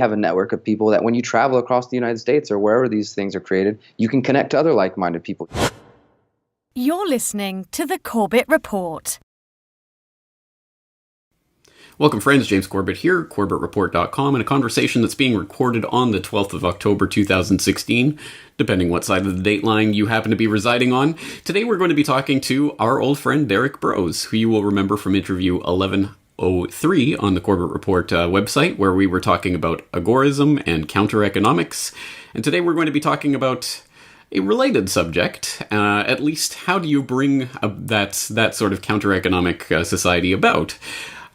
have a network of people that when you travel across the United States or wherever these things are created, you can connect to other like-minded people. You're listening to the Corbett Report. Welcome, friends. James Corbett here, CorbettReport.com, and a conversation that's being recorded on the 12th of October 2016, depending what side of the dateline you happen to be residing on. Today we're going to be talking to our old friend Derek Brose, who you will remember from interview 1103 on the Corbett Report website, where we were talking about agorism and counter-economics. And today we're going to be talking about a related subject, at least how do you bring that sort of counter-economic society about?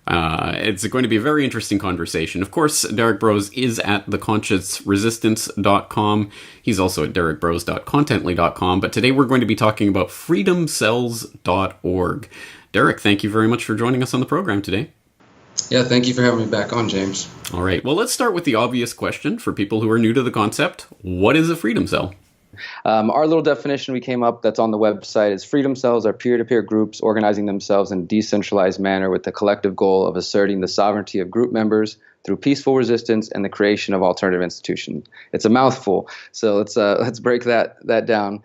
It's going to be a very interesting conversation. Of course, Derek Brose is at theconsciousresistance.com. He's also at derekbrose.contently.com. But today we're going to be talking about freedomcells.org. Derek, thank you very much for joining us on the program today. Yeah, thank you for having me back on, James. All right. Well, let's start with the obvious question for people who are new to the concept. What is a freedom cell? Our little definition we came up that's on the website is freedom cells are peer-to-peer groups organizing themselves in a decentralized manner with the collective goal of asserting the sovereignty of group members through peaceful resistance and the creation of alternative institutions. It's a mouthful, so let's break that down.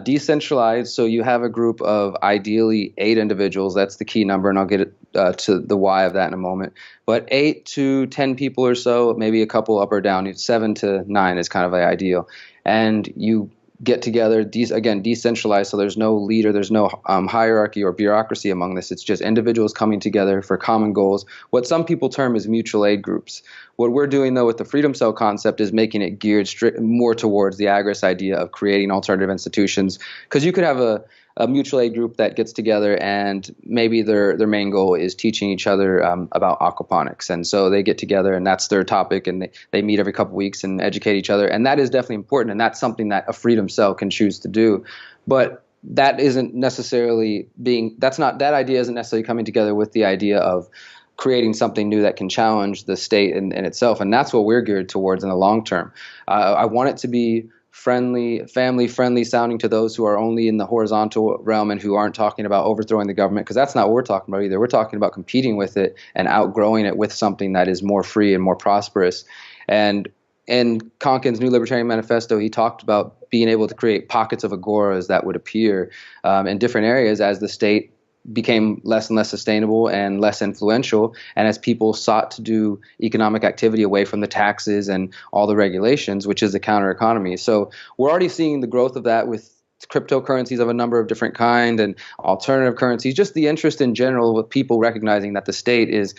Decentralized, so you have a group of ideally 8 individuals. That's the key number, and I'll get to the why of that in a moment. But 8 to 10 people or so, maybe a couple up or down. 7 to 9 is kind of the ideal. And you get together, again, decentralized, so there's no leader, there's no hierarchy or bureaucracy among this. It's just individuals coming together for common goals, what some people term as mutual aid groups. What we're doing, though, with the Freedom Cell concept is making it geared more towards the Agris idea of creating alternative institutions, because you could have a mutual aid group that gets together and maybe their main goal is teaching each other about aquaponics. And so they get together and that's their topic, and they meet every couple weeks and educate each other. And that is definitely important, and that's something that a freedom cell can choose to do. But that isn't necessarily that idea isn't necessarily coming together with the idea of creating something new that can challenge the state in itself. And that's what we're geared towards in the long term. I want it to be family-friendly sounding to those who are only in the horizontal realm and who aren't talking about overthrowing the government, because that's not what we're talking about either. We're talking about competing with it and outgrowing it with something that is more free and more prosperous. And in Konkin's New Libertarian Manifesto, he talked about being able to create pockets of agoras that would appear in different areas as the state became less and less sustainable and less influential, and as people sought to do economic activity away from the taxes and all the regulations, which is the counter economy. So we're already seeing the growth of that with cryptocurrencies of a number of different kind and alternative currencies, just the interest in general with people recognizing that the state is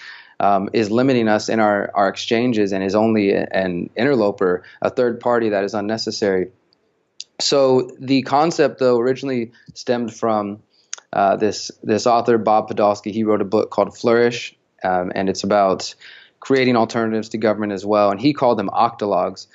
limiting us in our exchanges and is only an interloper, a third party that is unnecessary. So the concept, though, originally stemmed from this author, Bob Podolsky. He wrote a book called Flourish, and it's about creating alternatives to government as well. And he called them octologs.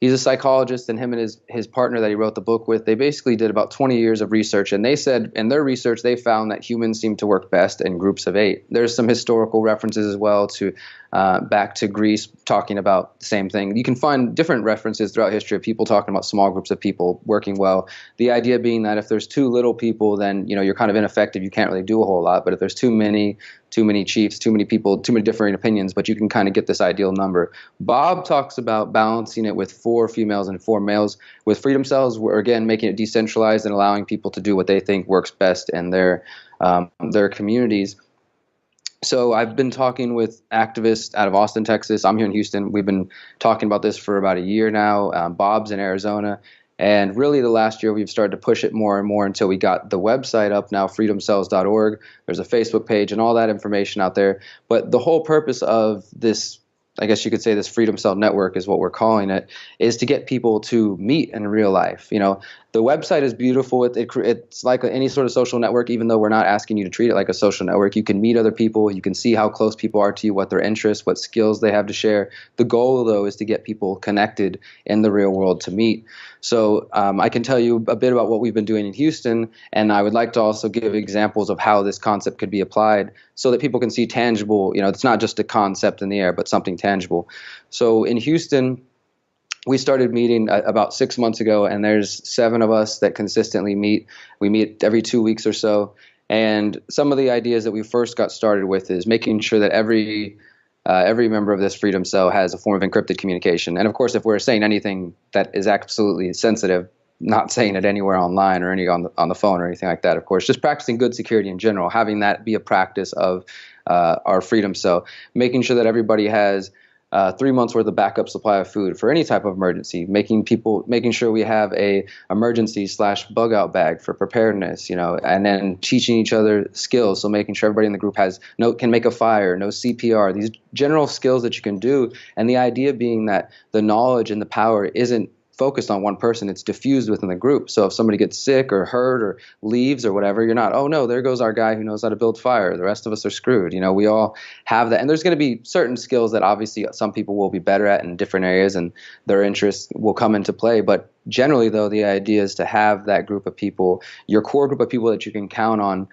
He's a psychologist, and him and his partner that he wrote the book with, they basically did about 20 years of research. And they said in their research, they found that humans seem to work best in groups of 8. There's some historical references as well to back to Greece talking about the same thing. You can find different references throughout history of people talking about small groups of people working well. The idea being that if there's too little people, then you're kind of ineffective. You can't really do a whole lot. But if there's too many chiefs, too many people, too many differing opinions, but you can kind of get this ideal number. Bob talks about balancing it with 4 females and 4 males. With freedom cells, we're again making it decentralized and allowing people to do what they think works best in their communities. So I've been talking with activists out of Austin, Texas. I'm here in Houston. We've been talking about this for about a year now. Bob's in Arizona. And really the last year we've started to push it more and more until we got the website up now, freedomcells.org. There's a Facebook page and all that information out there. But the whole purpose of this, I guess you could say this Freedom Cell Network is what we're calling it, is to get people to meet in real life. The website is beautiful. It's like any sort of social network, even though we're not asking you to treat it like a social network. You can meet other people. You can see how close people are to you, what their interests, what skills they have to share. The goal, though, is to get people connected in the real world to meet. So I can tell you a bit about what we've been doing in Houston, and I would like to also give examples of how this concept could be applied so that people can see tangible, it's not just a concept in the air, but something tangible. So in Houston, we started meeting about 6 months ago, and there's 7 of us that consistently meet. We meet every 2 weeks or so. And some of the ideas that we first got started with is making sure that every every member of this freedom cell has a form of encrypted communication. And of course, if we're saying anything that is absolutely sensitive, not saying it anywhere online or any on the phone or anything like that, of course, just practicing good security in general, having that be a practice of our freedom cell, making sure that everybody has 3 months worth of backup supply of food for any type of emergency, making sure we have a emergency/bug out bag for preparedness, and then teaching each other skills. So making sure everybody in the group can make a fire, know CPR, these general skills that you can do. And the idea being that the knowledge and the power isn't focused on one person, it's diffused within the group. So if somebody gets sick or hurt or leaves or whatever, you're not, oh no, there goes our guy who knows how to build fire. The rest of us are screwed. We all have that. And there's going to be certain skills that obviously some people will be better at in different areas and their interests will come into play. But generally, though, the idea is to have that group of people, your core group of people that you can count on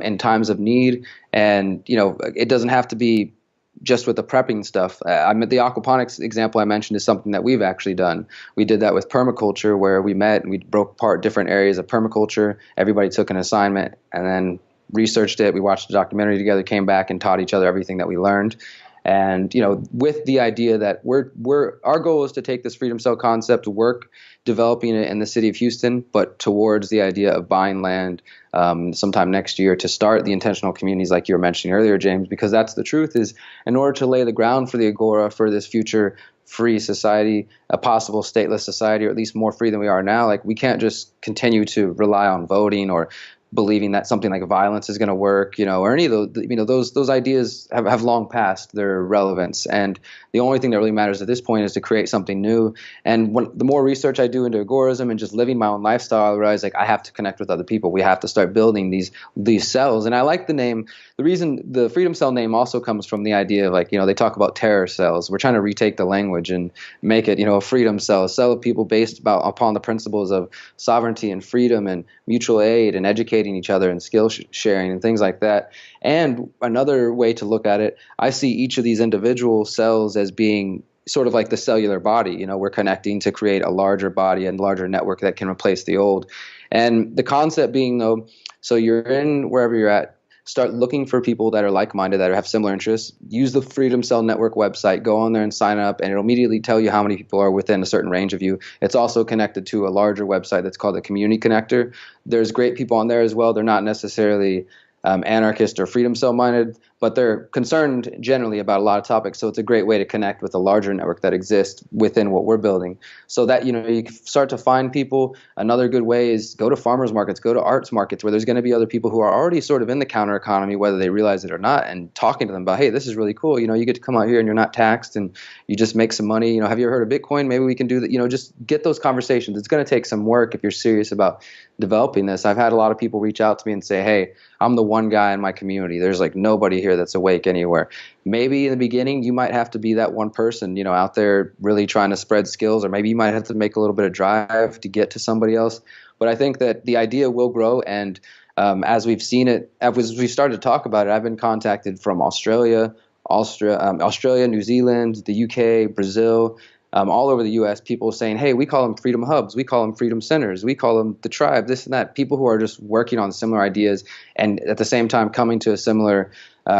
in times of need. And, it doesn't have to be just with the prepping stuff. The aquaponics example I mentioned is something that we've actually done. We did that with permaculture, where we met and we broke apart different areas of permaculture. Everybody took an assignment and then researched it. We watched a documentary together, came back and taught each other everything that we learned. And, with the idea that our goal is to take this freedom cell concept, work developing it in the city of Houston, but towards the idea of buying land sometime next year to start the intentional communities like you were mentioning earlier, James, because that's the truth, is in order to lay the ground for the Agora, for this future free society, a possible stateless society, or at least more free than we are now, like we can't just continue to rely on voting or believing that something like violence is going to work, or any of those, those ideas have long passed their relevance. And the only thing that really matters at this point is to create something new. And the more research I do into agorism and just living my own lifestyle, I realize I have to connect with other people. We have to start building these cells. And I like the name. The reason the freedom cell name also comes from the idea of they talk about terror cells. We're trying to retake the language and make it, a freedom cell, a cell of people based upon the principles of sovereignty and freedom and mutual aid and educating each other and skill sharing and things like that. And another way to look at it, I see each of these individual cells as being sort of like the cellular body. We're connecting to create a larger body and larger network that can replace the old. And the concept being, though, so you're in wherever you're at, start looking for people that are like-minded, that have similar interests. Use the Freedom Cell Network website. Go on there and sign up, and it'll immediately tell you how many people are within a certain range of you. It's also connected to a larger website that's called the Community Connector. There's great people on there as well. They're not necessarily anarchist or freedom cell minded, but they're concerned generally about a lot of topics. So it's a great way to connect with a larger network that exists within what we're building, so that you can start to find people. Another good way is go to farmers markets, go to arts markets, where there's going to be other people who are already sort of in the counter economy, whether they realize it or not, and talking to them about, hey, this is really cool. You get to come out here and you're not taxed and you just make some money. Have you ever heard of Bitcoin? Maybe we can do that. Just get those conversations. It's going to take some work if you're serious about developing this. I've had a lot of people reach out to me and say, hey, I'm the one guy in my community. There's nobody here that's awake anywhere. Maybe in the beginning you might have to be that one person, out there really trying to spread skills, or maybe you might have to make a little bit of drive to get to somebody else. But I think that the idea will grow, and as we've seen it, as we started to talk about it, I've been contacted from Australia, New Zealand, the UK, Brazil, all over the U.S., people saying, hey, we call them freedom hubs, we call them freedom centers, we call them the tribe, this and that. People who are just working on similar ideas and at the same time coming to a similar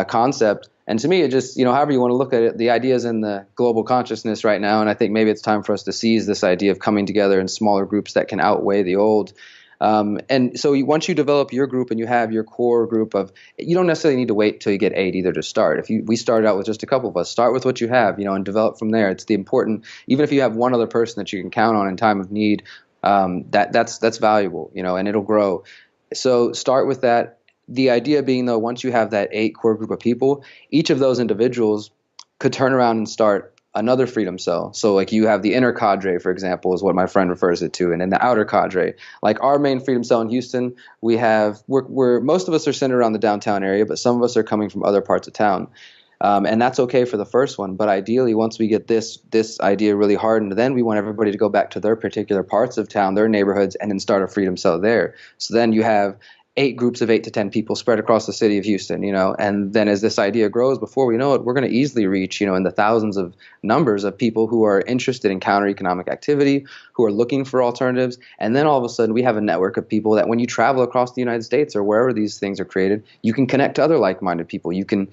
concept. And to me, it just, however you want to look at it, the idea is in the global consciousness right now. And I think maybe it's time for us to seize this idea of coming together in smaller groups that can outweigh the old. And so once you develop your group and you have your core group you don't necessarily need to wait till you get 8 either to start. We started out with just a couple of us, start with what you have, and develop from there. It's the important, even if you have one other person that you can count on in time of need, that's valuable, and it'll grow. So start with that. The idea being, though, once you have that 8 core group of people, each of those individuals could turn around and start another freedom cell. So you have the inner cadre, for example, is what my friend refers it to, and then the outer cadre. Like our main freedom cell in Houston, we're most of us are centered around the downtown area, but some of us are coming from other parts of town. And that's okay for the first one. But ideally, once we get this idea really hardened, then we want everybody to go back to their particular parts of town, their neighborhoods, and then start a freedom cell there. So then you have 8 groups of 8 to 10 people spread across the city of Houston, and then as this idea grows, before we know it, we're going to easily reach, in the thousands of numbers of people who are interested in counter economic activity, who are looking for alternatives. And then all of a sudden we have a network of people that when you travel across the United States or wherever these things are created, you can connect to other like-minded people. You can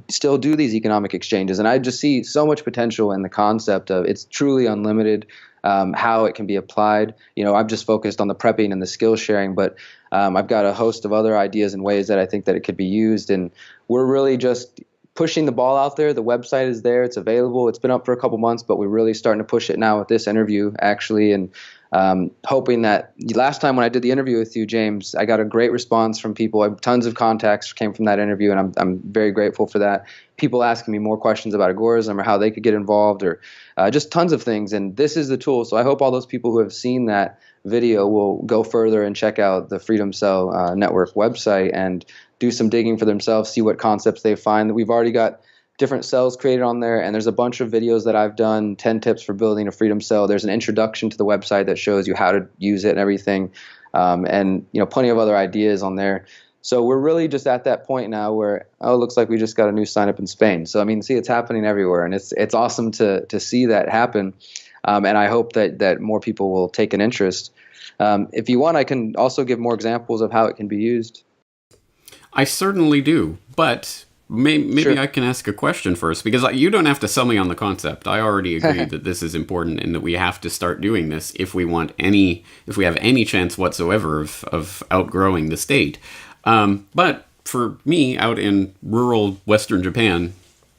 still do these economic exchanges. And I just see so much potential in the concept of it's truly unlimited, how it can be applied. I've just focused on the prepping and the skill sharing, but I've got a host of other ideas and ways that I think that it could be used. And we're really just pushing the ball out there. The website is there. It's available. It's been up for a couple months, but we're really starting to push it now with this interview, actually. And hoping that last time when I did the interview with you, James, I got a great response from people. I have tons of contacts came from that interview, and I'm very grateful for that. People asking me more questions about agorism or how they could get involved, or just tons of things. And this is the tool. So I hope all those people who have seen that video will go further and check out the Freedom Cell Network website and do some digging for themselves, see what concepts they find. We've already got different cells created on there, and there's a bunch of videos that I've done, 10 tips for building a freedom cell. There's an introduction to the website that shows you how to use it and everything, and plenty of other ideas on there. So we're really just at that point now where, it looks like we just got a new sign up in Spain. So see, it's happening everywhere, and it's awesome to see that happen, and I hope that more people will take an interest. If you want, I can also give more examples of how it can be used. I certainly do, but maybe sure. I can ask a question first, because you don't have to sell me on the concept. I already agree that this is important and that we have to start doing this if we have any chance whatsoever of outgrowing the state. But for me, out in rural Western Japan,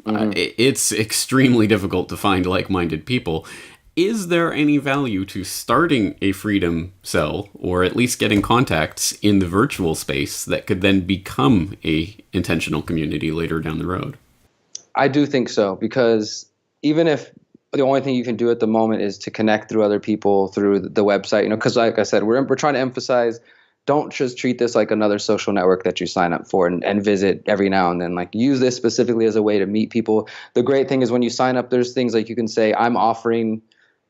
it's extremely difficult to find like-minded people. Is there any value to starting a freedom cell, or at least getting contacts in the virtual space that could then become a intentional community later down the road? I do think so, because even if the only thing you can do at the moment is to connect through other people through the website, because like I said, we're trying to emphasize, don't just treat this like another social network that you sign up for and visit every now and then. Like, use this specifically as a way to meet people. The great thing is when you sign up, there's things like you can say, I'm offering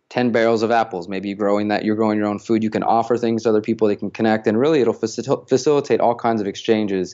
10 barrels of apples. Maybe you're growing your own food. You can offer things to other people. They can connect, and really it'll facilitate all kinds of exchanges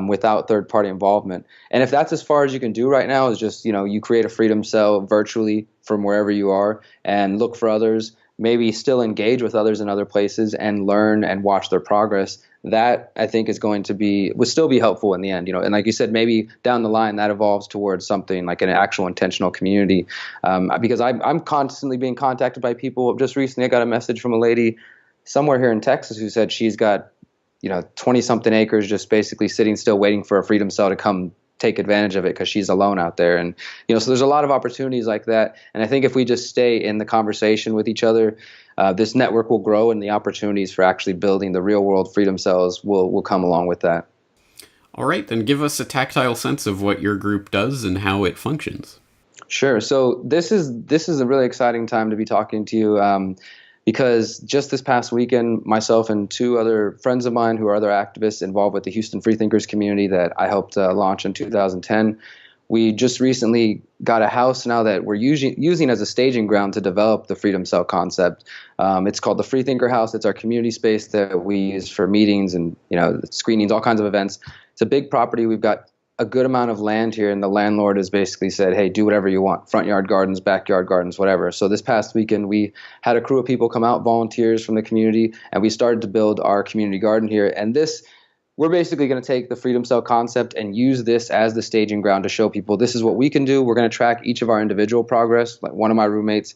without third-party involvement. And if that's as far as you can do right now, is just, you create a freedom cell virtually from wherever you are and look for others, maybe still engage with others in other places and learn and watch their progress. That, I think, would still be helpful in the end, and like you said, maybe down the line that evolves towards something like an actual intentional community. Because I'm constantly being contacted by people. Just recently, I got a message from a lady somewhere here in Texas who said she's got, 20 something acres, just basically sitting still waiting for a freedom cell to come take advantage of it because she's alone out there. And, so there's a lot of opportunities like that. And I think if we just stay in the conversation with each other, this network will grow, and the opportunities for actually building the real world freedom cells will come along with that. All right, then give us a tactile sense of what your group does and how it functions. Sure. So this is a really exciting time to be talking to you, because just this past weekend, myself and two other friends of mine who are other activists involved with the Houston Freethinkers community that I helped launch in 2010, we just recently got a house now that we're using as a staging ground to develop the Freedom Cell concept. It's called the Freethinker House. It's our community space that we use for meetings and screenings, all kinds of events. It's a big property. We've got a good amount of land here, and the landlord has basically said, hey, do whatever you want, front yard gardens, backyard gardens, whatever. So this past weekend, we had a crew of people come out, volunteers from the community, and we started to build our community garden here. And we're basically going to take the Freedom Cell concept and use this as the staging ground to show people this is what we can do. We're going to track each of our individual progress. Like, one of my roommates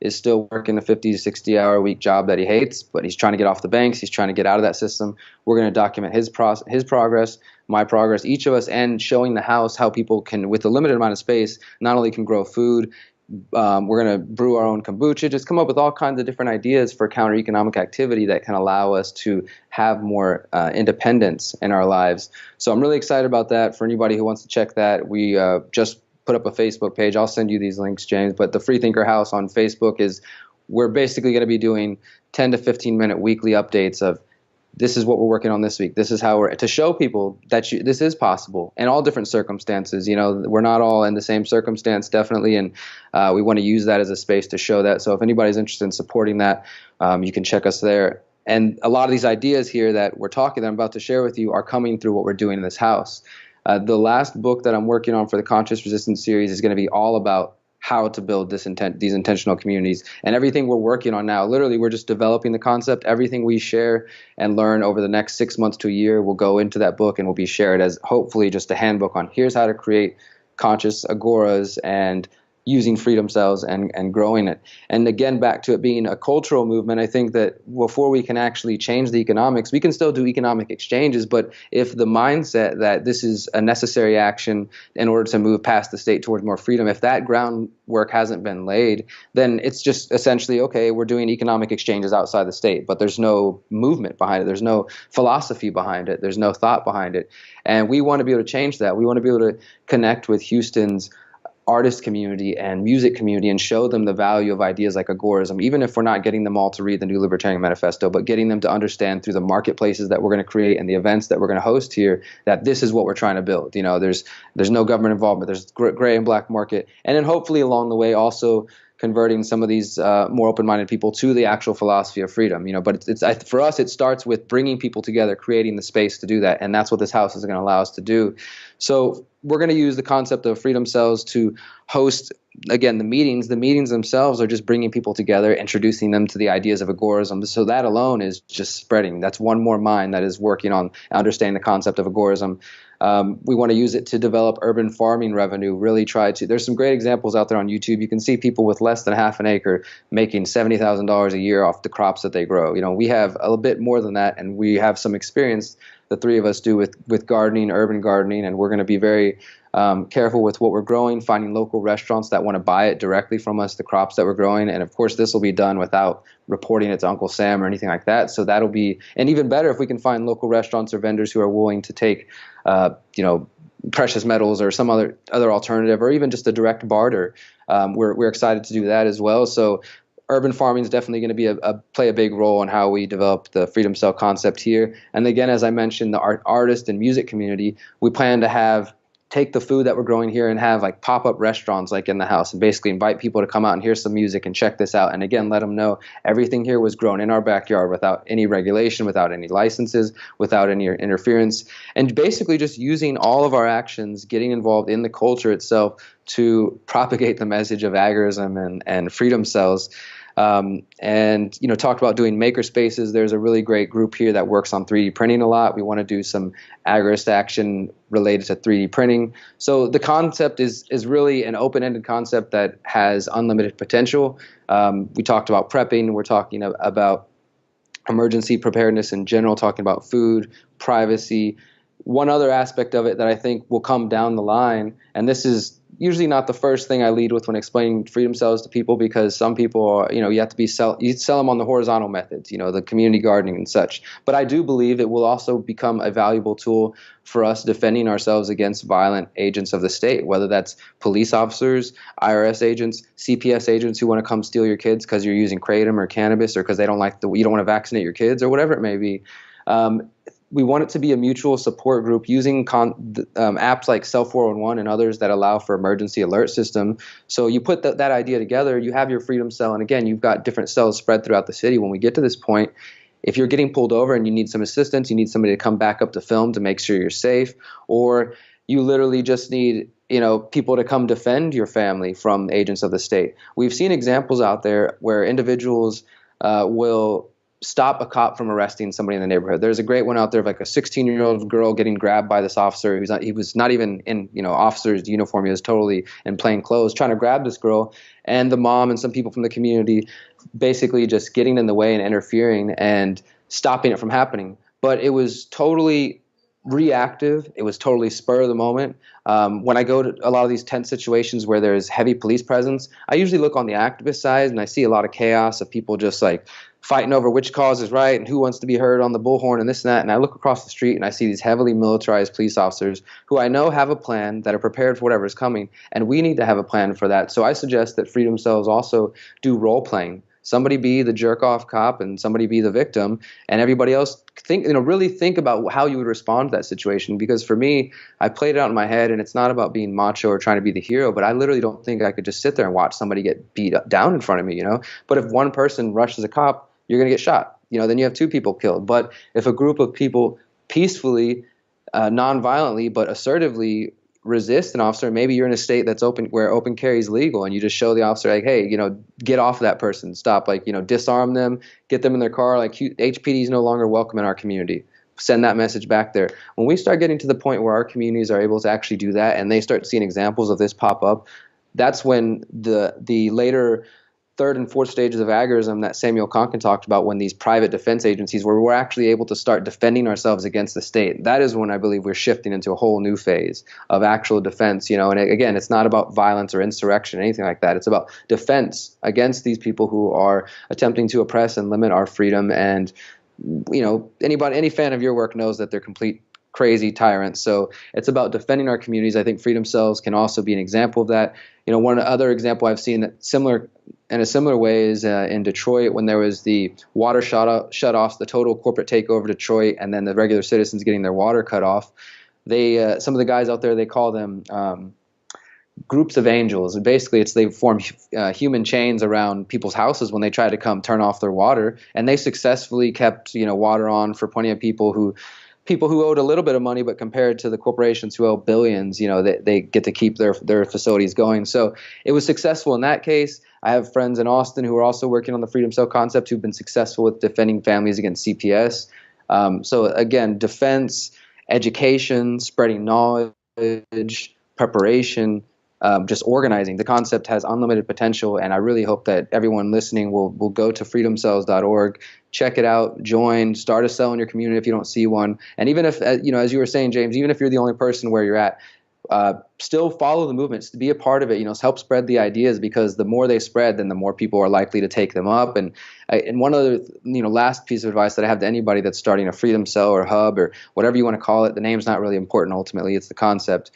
is still working a 50 to 60 hour a week job that he hates, but he's trying to get off the banks. He's trying to get out of that system. We're going to document his progress, my progress, each of us, and showing the house how people can, with a limited amount of space, not only can grow food, we're going to brew our own kombucha, just come up with all kinds of different ideas for counter-economic activity that can allow us to have more independence in our lives. So I'm really excited about that. For anybody who wants to check that, we just put up a Facebook page. I'll send you these links, James. But the Freethinker House on Facebook we're basically going to be doing 10 to 15 minute weekly updates of this is what we're working on this week. This is how to show people that this is possible in all different circumstances. We're not all in the same circumstance, definitely. And we want to use that as a space to show that. So if anybody's interested in supporting that, you can check us there. And a lot of these ideas here that I'm about to share with you are coming through what we're doing in this house. The last book that I'm working on for the Conscious Resistance series is going to be all about how to build these intentional communities. And everything we're working on now, literally, we're just developing the concept. Everything we share and learn over the next 6 months to a year will go into that book and will be shared as hopefully just a handbook on here's how to create conscious agoras and using freedom cells and growing it. And again, back to it being a cultural movement, I think that before we can actually change the economics, we can still do economic exchanges, but if the mindset that this is a necessary action in order to move past the state towards more freedom, if that groundwork hasn't been laid, then it's just essentially, okay, we're doing economic exchanges outside the state, but there's no movement behind it. There's no philosophy behind it. There's no thought behind it. And we want to be able to change that. We want to be able to connect with Houston's artist community and music community and show them the value of ideas like agorism, even if we're not getting them all to read the New Libertarian Manifesto, but getting them to understand through the marketplaces that we're going to create and the events that we're going to host here that this is what we're trying to build. You know, there's no government involvement, there's gray and black market, and then hopefully along the way also converting some of these more open-minded people to the actual philosophy of freedom. You know, but for us, it starts with bringing people together, creating the space to do that, and that's what this house is going to allow us to do. So we're going to use the concept of freedom cells to host, again, the meetings. The meetings themselves are just bringing people together, introducing them to the ideas of agorism. So that alone is just spreading. That's one more mind that is working on understanding the concept of agorism. We want to use it to develop urban farming revenue, really there's some great examples out there on YouTube. You can see people with less than half an acre making $70,000 a year off the crops that they grow. You know, we have a bit more than that, and we have some experience, the three of us do, with gardening, urban gardening, and we're going to be very careful with what we're growing, finding local restaurants that want to buy it directly from us, the crops that we're growing. And of course, this will be done without reporting it to Uncle Sam or anything like that. So that'll be, and even better if we can find local restaurants or vendors who are willing to take, precious metals or some other alternative, or even just a direct barter. We're excited to do that as well. So urban farming is definitely going to be play a big role in how we develop the freedom cell concept here. And again, as I mentioned, the artist and music community, we plan to take the food that we're growing here and have like pop-up restaurants like in the house, and basically invite people to come out and hear some music and check this out. And again, let them know everything here was grown in our backyard without any regulation, without any licenses, without any interference, and basically just using all of our actions, getting involved in the culture itself to propagate the message of agorism and freedom cells. And talked about doing maker spaces. There's a really great group here that works on 3D printing a lot. We want to do some agorist action related to 3D printing. So the concept is really an open-ended concept that has unlimited potential. We talked about prepping. We're talking about emergency preparedness in general, talking about food, privacy. One other aspect of it that I think will come down the line, and this is usually not the first thing I lead with when explaining freedom cells to people, because some people are, you have to you sell them on the horizontal methods, the community gardening and such. But I do believe it will also become a valuable tool for us defending ourselves against violent agents of the state, whether that's police officers, IRS agents, CPS agents who want to come steal your kids because you're using kratom or cannabis, or because they don't you don't want to vaccinate your kids, or whatever it may be. We want it to be a mutual support group using apps like Cell 411 and others that allow for emergency alert system. So you put that idea together, you have your freedom cell, and again, you've got different cells spread throughout the city. When we get to this point, if you're getting pulled over and you need some assistance, you need somebody to come back up to film to make sure you're safe, or you literally just need people to come defend your family from agents of the state. We've seen examples out there where individuals will stop a cop from arresting somebody in the neighborhood. There's a great one out there of like a 16-year-old girl getting grabbed by this officer. He was not even in officer's uniform. He was totally in plain clothes trying to grab this girl, and the mom and some people from the community basically just getting in the way and interfering and stopping it from happening. But it was totally reactive. It was totally spur of the moment. When I go to a lot of these tense situations where there's heavy police presence, I usually look on the activist side and I see a lot of chaos of people just like fighting over which cause is right and who wants to be heard on the bullhorn and this and that. And I look across the street and I see these heavily militarized police officers who I know have a plan, that are prepared for whatever is coming. And we need to have a plan for that. So I suggest that freedom cells also do role playing. Somebody be the jerk off cop and somebody be the victim, and everybody else really think about how you would respond to that situation. Because for me, I played it out in my head, and it's not about being macho or trying to be the hero, but I literally don't think I could just sit there and watch somebody get beat down in front of me, But if one person rushes a cop, you're going to get shot. Then you have two people killed. But if a group of people peacefully, non-violently, but assertively resist an officer, maybe you're in a state that's open, where open carry is legal, and you just show the officer, like, hey, get off of that person, stop, like, disarm them, get them in their car, like, HPD is no longer welcome in our community. Send that message back there. When we start getting to the point where our communities are able to actually do that, and they start seeing examples of this pop up, that's when the later third and fourth stages of agorism that Samuel Konkin talked about, when these private defense agencies, where we're actually able to start defending ourselves against the state, that is when I believe we're shifting into a whole new phase of actual defense. And again, it's not about violence or insurrection or anything like that. It's about defense against these people who are attempting to oppress and limit our freedom. And any fan of your work knows that they're complete crazy tyrants. So it's about defending our communities. I think Freedom Cells can also be an example of that. One other example I've seen in a similar way is in Detroit, when there was the water shut-offs, the total corporate takeover of Detroit, and then the regular citizens getting their water cut off. They some of the guys out there, they call them groups of angels. And basically, they form human chains around people's houses when they try to come turn off their water, and they successfully kept water on for plenty of people who owed a little bit of money, but compared to the corporations who owe billions, they get to keep their facilities going. So it was successful in that case. I have friends in Austin who are also working on the Freedom Cell concept who've been successful with defending families against CPS. So again, defense, education, spreading knowledge, preparation, just organizing. The concept has unlimited potential, and I really hope that everyone listening will go to freedomcells.org, check it out, join, start a cell in your community if you don't see one. And even if, as you were saying, James, even if you're the only person where you're at, still follow the movements, be a part of it, help spread the ideas, because the more they spread, then the more people are likely to take them up. And one other, last piece of advice that I have to anybody that's starting a Freedom Cell or hub or whatever you want to call it, the name's not really important ultimately, it's the concept,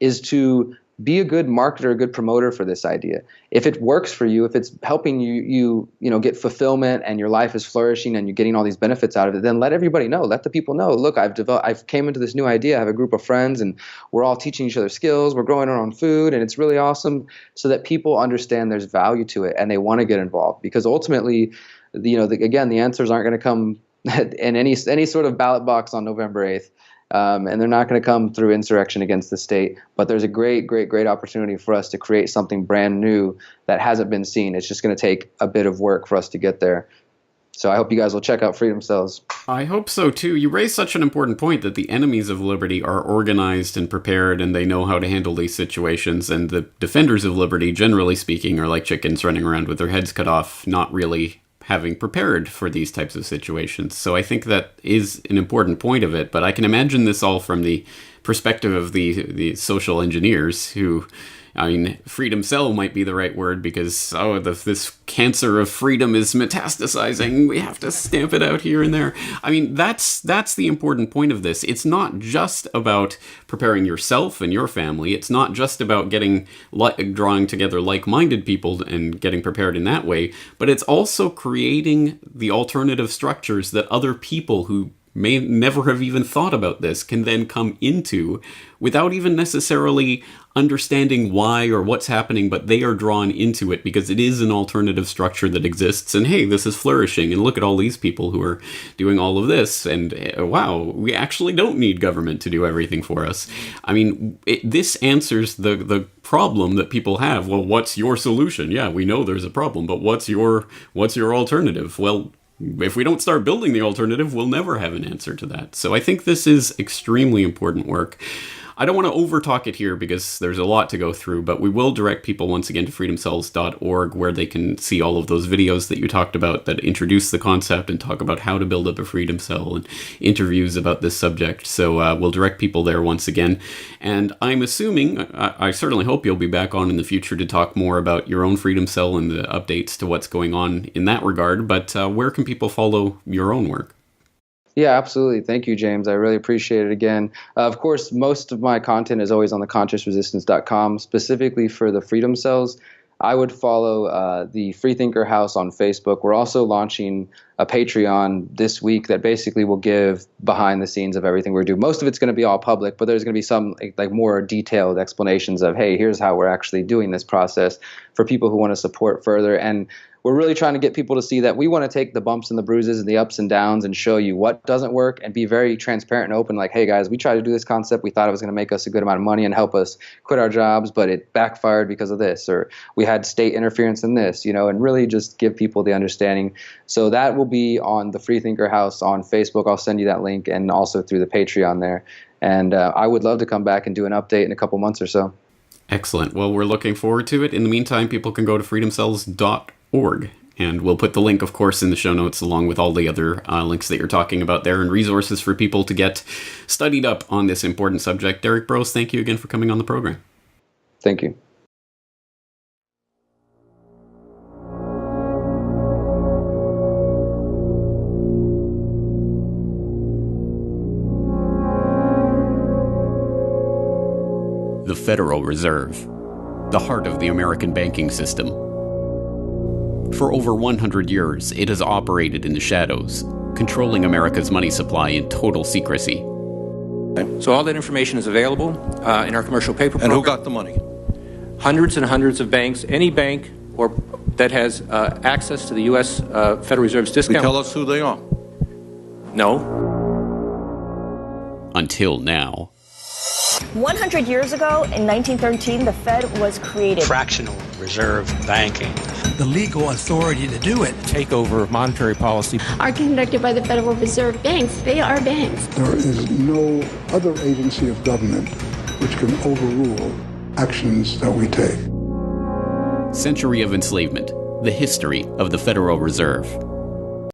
is to be a good marketer, a good promoter for this idea. If it works for you, if it's helping you get fulfillment and your life is flourishing and you're getting all these benefits out of it, then let everybody know. Let the people know. Look, I've came into this new idea. I have a group of friends, and we're all teaching each other skills. We're growing our own food, and it's really awesome, so that people understand there's value to it and they want to get involved. Because ultimately, again, the answers aren't going to come in any sort of ballot box on November 8th. And they're not going to come through insurrection against the state. But there's a great, great, great opportunity for us to create something brand new that hasn't been seen. It's just going to take a bit of work for us to get there. So I hope you guys will check out Freedom Cells. I hope so, too. You raise such an important point that the enemies of liberty are organized and prepared, and they know how to handle these situations. And the defenders of liberty, generally speaking, are like chickens running around with their heads cut off, not really having prepared for these types of situations. So I think that is an important point of it, but I can imagine this all from the perspective of the social engineers who, Freedom Cell might be the right word, because, this cancer of freedom is metastasizing. We have to stamp it out here and there. That's the important point of this. It's not just about preparing yourself and your family. It's not just about drawing together like-minded people and getting prepared in that way, but it's also creating the alternative structures that other people who may never have even thought about this can then come into without even necessarily understanding why or what's happening, but they are drawn into it because it is an alternative structure that exists, and hey, this is flourishing, and look at all these people who are doing all of this, and wow, we actually don't need government to do everything for us. This answers the problem that people have. Well, what's your solution? Yeah, we know there's a problem, but what's your alternative? Well, if we don't start building the alternative, we'll never have an answer to that. So I think this is extremely important work. I don't want to overtalk it here because there's a lot to go through, but we will direct people once again to freedomcells.org, where they can see all of those videos that you talked about that introduce the concept and talk about how to build up a freedom cell and interviews about this subject. So we'll direct people there once again. And I'm assuming, I certainly hope you'll be back on in the future to talk more about your own freedom cell and the updates to what's going on in that regard. But where can people follow your own work? Yeah, absolutely. Thank you, James. I really appreciate it again. Of course, most of my content is always on the consciousresistance.com, specifically for the Freedom Cells. I would follow the Freethinker House on Facebook. We're also launching a Patreon this week that basically will give behind the scenes of everything we do. Most of it's going to be all public, but there's going to be some like more detailed explanations of, hey, here's how we're actually doing this process for people who want to support further. And we're really trying to get people to see that we want to take the bumps and the bruises and the ups and downs and show you what doesn't work and be very transparent and open. Like, hey guys, we tried to do this concept. We thought it was going to make us a good amount of money and help us quit our jobs, but it backfired because of this, or we had state interference in this, and really just give people the understanding. So that will be on the Freethinker House on Facebook. I'll send you that link, and also through the Patreon there. And I would love to come back and do an update in a couple months or so. Excellent. Well, we're looking forward to it. In the meantime, people can go to freedomcells.org, and we'll put the link, of course, in the show notes, along with all the other links that you're talking about there and resources for people to get studied up on this important subject. Derek Brose, thank you again for coming on the program. Thank you. The Federal Reserve, the heart of the American banking system. For over 100 years, it has operated in the shadows, controlling America's money supply in total secrecy. So all that information is available in our commercial paper program. And who got the money? Hundreds and hundreds of banks. Any bank that has access to the U.S. Federal Reserve's discount. Tell us who they are. No. Until now. 100 years ago, in 1913, the Fed was created. Fractional reserve banking. The legal authority to do it. Takeover of monetary policy. Are conducted by the Federal Reserve banks. They are banks. There is no other agency of government which can overrule actions that we take. Century of Enslavement, the history of the Federal Reserve.